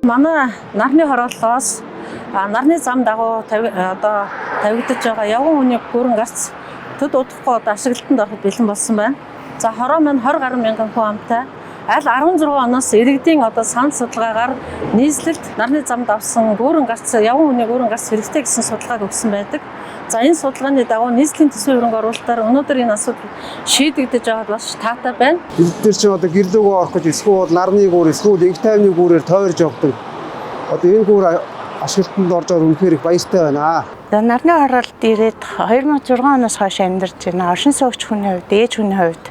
манай нарны хорооллоос нарны зам дагуу тавигдаж байгаа явган хүний гүрэн гарц төд удахгүй одоо ашиглалтанд ороход бэлэн болсон байна. За хороо маань 20 гаруй мянган хүн амтай. Аль 16 оноос иргэдийн одоо санал судалгаагаар нийслэлд нарны замд авсан гүрэн гарц явган хүний гүрэн гарц хэрэгтэй гэсэн судалгааг өгсөн байдаг. За энэ судалгааны дагуу нийслэлийн төсвийн хөрөнгө оруулалтаар өнөөдөр энэ асуудал шийдэгдэж байгаад бас таатай байна. Бид нар чинь одоо гэрлүүгөө орох гэж эсвэл нарны гүүр эсвэл инх тайвны гүүрээр тойрж явдаг. Одоо энэ гүүр ашиглалтанд орж байгаа үнэхээр их баяртай байна. За нарны хороолт ирээд 2006 оноос хойш амьдарч байна. Оршин суугч хүний хувьд, ээж хүний хувьд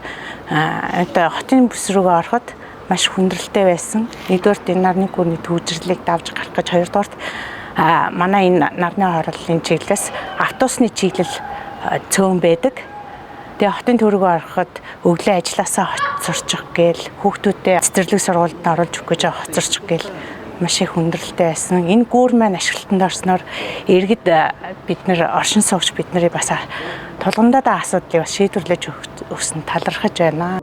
одоо хотын бүс рүүгээ ороход маш хүндрэлтэй байсан. Нэгдүгээр энэ нарны гүүрний төвжирлийг давж гарах гэж, хоёрдугаар манай энэ нарны хорооллын чиглэлээс автобусны чиглэл цөөн байдаг. Тэгээ хотын төв рүүгээ ороход өглөө ажилласаа хоцорчих гээл, хүүхдүүдээ цэцэрлэг сургуульд оруулж өгөх гэж хоцорчих гээл маш их хүндрэлтэй байсан. Энэ гүүр маань ашиглалтанд орсноор иргэд бид нар оршин суугч бид нарыг бас тулгамдаа асуудлыг бас шийдвэрлэж өгсөн талархаж байна.